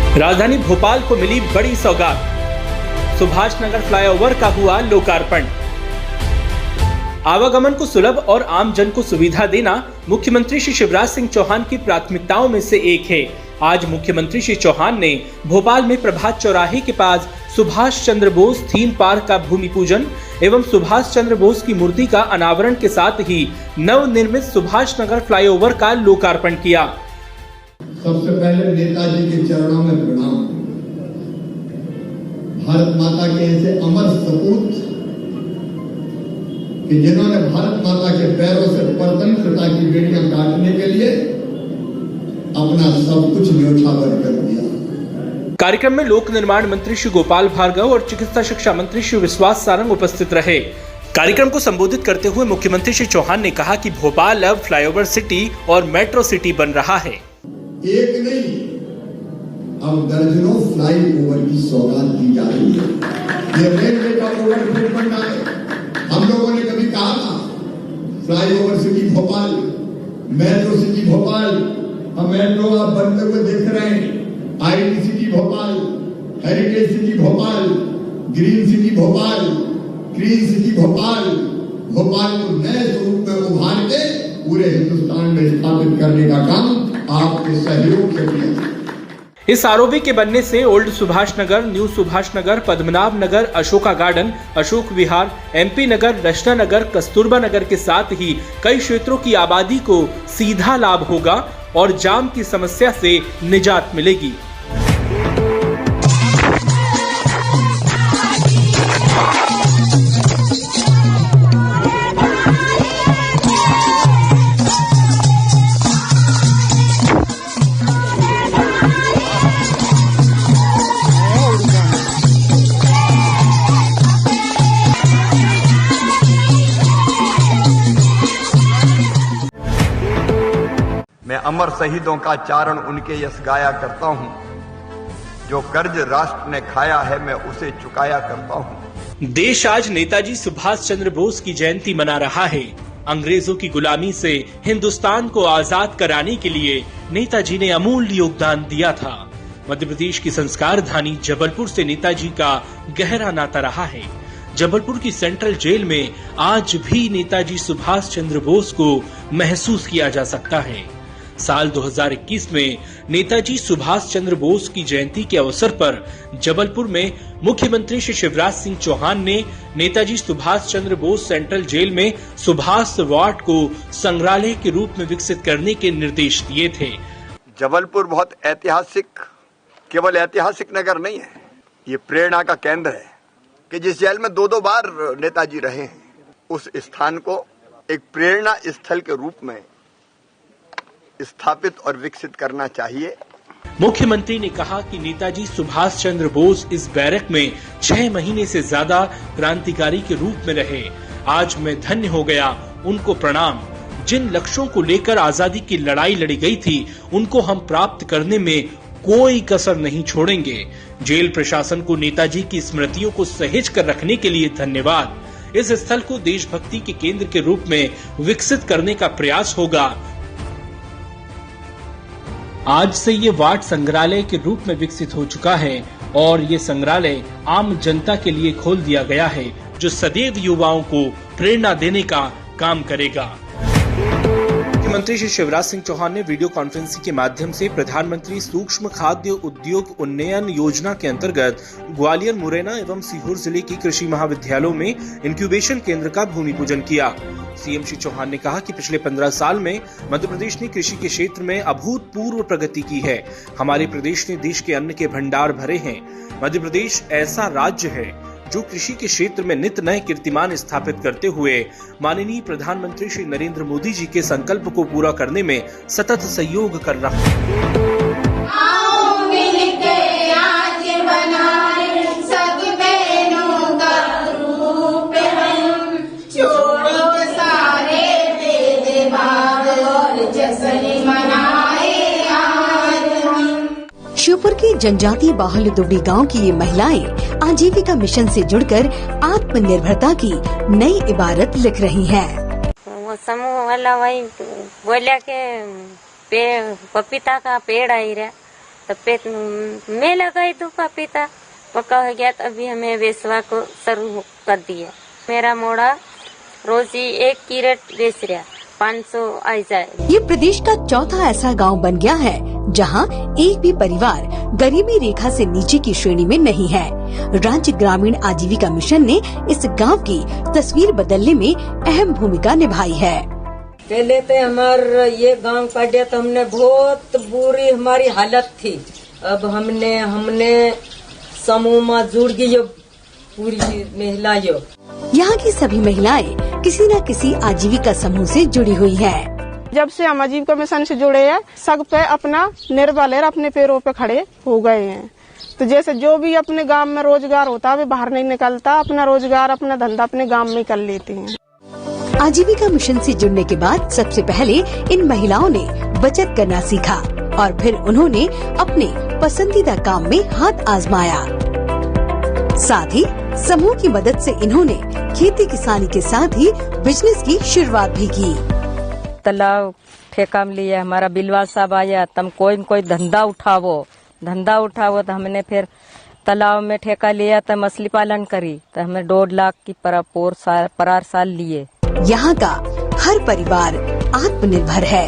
राजधानी भोपाल को मिली बड़ी सौगात। सुभाष नगर फ्लाईओवर का हुआ लोकार्पण। आवागमन को सुलभ और आम जन को सुविधा देना मुख्यमंत्री श्री शिवराज सिंह चौहान की प्राथमिकताओं में से एक है। आज मुख्यमंत्री श्री चौहान ने भोपाल में प्रभात चौराहे के पास सुभाष चंद्र बोस थीम पार्क का भूमि पूजन एवं सुभाष चंद्र बोस की मूर्ति का अनावरण के साथ ही नवनिर्मित सुभाष नगर फ्लाईओवर का लोकार्पण किया। सबसे पहले नेताजी के चरणों में प्रणाम। भारत माता के ऐसे अमर सपूत कि जिन्होंने भारत माता के पैरों से परतंत्रता की बेड़ियां काटने के लिए अपना सब कुछ न्योछावर कर दिया। कार्यक्रम में लोक निर्माण मंत्री श्री गोपाल भार्गव और चिकित्सा शिक्षा मंत्री श्री विश्वास सारंग उपस्थित रहे। कार्यक्रम को संबोधित करते हुए मुख्यमंत्री श्री चौहान ने कहा कि भोपाल अब फ्लाईओवर सिटी और मेट्रो सिटी बन रहा है। एक नहीं, अब दर्जनों फ्लाईओवर की सौगात दी जा रही है। ये रेलवे का ओवरब्रिज बन रहा है। हम लोगों ने कभी कहा था flyover city Bhopal, metro city Bhopal. हम मेट्रो आप बनते हुए देख रहे हैं। IT city Bhopal, heritage city Bhopal, green city Bhopal, green city Bhopal. Bhopal को नए स्वरूप में उभार के पूरे हिंदुस्तान में स्थापित करने का काम आपके सहयोग से किया। इस आरओबी के बनने से ओल्ड सुभाष नगर, न्यू सुभाष नगर, पद्मनाभ नगर, अशोका गार्डन, अशोक विहार, एमपी नगर, रचना नगर, कस्तूरबा नगर के साथ ही कई क्षेत्रों की आबादी को सीधा लाभ होगा और जाम की समस्या से निजात मिलेगी। मैं अमर शहीदों का चारण उनके यश गाया करता हूं। जो कर्ज राष्ट्र ने खाया है मैं उसे चुकाया करता हूं। देश आज नेताजी सुभाष चंद्र बोस की जयंती मना रहा है। अंग्रेजों की गुलामी से हिंदुस्तान को आजाद कराने के लिए नेताजी ने अमूल्य योगदान दिया था। मध्य प्रदेश की संस्कार धानी जबलपुर से नेताजी का गहरा नाता रहा है। जबलपुर की सेंट्रल जेल में आज भी नेताजी सुभाष चंद्र बोस को महसूस किया जा सकता है। साल 2021 में नेताजी सुभाष चंद्र बोस की जयंती के अवसर पर जबलपुर में मुख्यमंत्री श्री शिवराज सिंह चौहान ने नेताजी सुभाष चंद्र बोस सेंट्रल जेल में सुभाष वार्ड को संग्रहालय के रूप में विकसित करने के निर्देश दिए थे। जबलपुर बहुत ऐतिहासिक, केवल ऐतिहासिक नगर नहीं है, ये प्रेरणा का केंद्र है कि जिस जेल में दो बार नेताजी रहे हैं, उस स्थान को एक प्रेरणा स्थल के रूप में स्थापित और विकसित करना चाहिए। मुख्यमंत्री ने कहा कि नेताजी सुभाष चंद्र बोस इस बैरक में 6 महीने से ज्यादा क्रांतिकारी के रूप में रहे। आज मैं धन्य हो गया, उनको प्रणाम। जिन लक्ष्यों को लेकर आजादी की लड़ाई लड़ी गई थी, उनको हम प्राप्त करने में कोई कसर नहीं छोड़ेंगे। जेल प्रशासन को नेताजी की स्मृतियों को सहेज कर रखने के लिए धन्यवाद। इस स्थल को देशभक्ति के केंद्र के रूप में विकसित करने का प्रयास होगा। आज से ये वार्ड संग्रहालय के रूप में विकसित हो चुका है और ये संग्रहालय आम जनता के लिए खोल दिया गया है, जो सदैव युवाओं को प्रेरणा देने का काम करेगा। मुख्यमंत्री श्री शिवराज सिंह चौहान ने वीडियो कॉन्फ्रेंसिंग के माध्यम से प्रधानमंत्री सूक्ष्म खाद्य उद्योग उन्नयन योजना के अंतर्गत ग्वालियर, मुरैना एवं सीहोर जिले की कृषि महाविद्यालयों में इंक्यूबेशन केंद्र का भूमि पूजन किया। सीएम श्री चौहान ने कहा कि पिछले 15 साल में मध्य प्रदेश ने कृषि के क्षेत्र में अभूतपूर्व प्रगति की है। हमारे प्रदेश ने देश के अन्न के भंडार भरे हैं। मध्य प्रदेश ऐसा राज्य है जो कृषि के क्षेत्र में नित नए कीर्तिमान स्थापित करते हुए माननीय प्रधानमंत्री श्री नरेंद्र मोदी जी के संकल्प को पूरा करने में सतत सहयोग कर रहा है। श्योपुर के जनजातीय बाहुल्य दुबड़ी गांव की ये महिलाएं आजीविका मिशन से जुड़कर आत्मनिर्भरता की नई इबारत लिख रही हैं। वो समूह वाला वही बोलिया के पपीता का पेड़ आई रहा, तो पेट में लगाई धोखा पीता पक्का हो गया। तो अभी हमें वेसवा को शुरू कर दिया। मेरा मोड़ा रोज ही 1 कैरेट बेच रहा, 500 आ जाए। ये प्रदेश का चौथा ऐसा गांव बन गया है जहां एक भी परिवार गरीबी रेखा से नीचे की श्रेणी में नहीं है। राज्य ग्रामीण आजीविका मिशन ने इस गांव की तस्वीर बदलने में अहम भूमिका निभाई है। पहले तो हमारे ये गांव का दिया तो हमने बहुत बुरी हमारी हालत थी। अब हमने समूह में जुड़ गई पूरी महिलाएं। यहाँ की सभी महिलाएं किसी न किसी आजीविका समूह से जुड़ी हुई हैं। जब से हम आजीविका मिशन से जुड़े हैं, सब पे अपना निर्भर है, अपने पैरों पे खड़े हो गए हैं। तो जैसे जो भी अपने गांव में रोजगार होता है वे बाहर नहीं निकलता, अपना रोजगार अपना धंधा अपने गांव में कर लेते हैं। आजीविका मिशन से जुड़ने के बाद सबसे पहले इन महिलाओं ने बचत करना सीखा और फिर उन्होंने अपने पसंदीदा काम में हाथ आजमाया। साथ ही समूह की मदद से इन्होंने खेती किसानी के साथ ही बिजनेस की शुरुआत भी की। तालाब ठेका में लिया, हमारा बिलवा साहब आया, तुम कोई धंधा उठावो तो हमने फिर तालाब में ठेका लिया तो मछली पालन करी। तो हमें 1.5 लाख की पर साल लिए। यहाँ का हर परिवार आत्मनिर्भर है।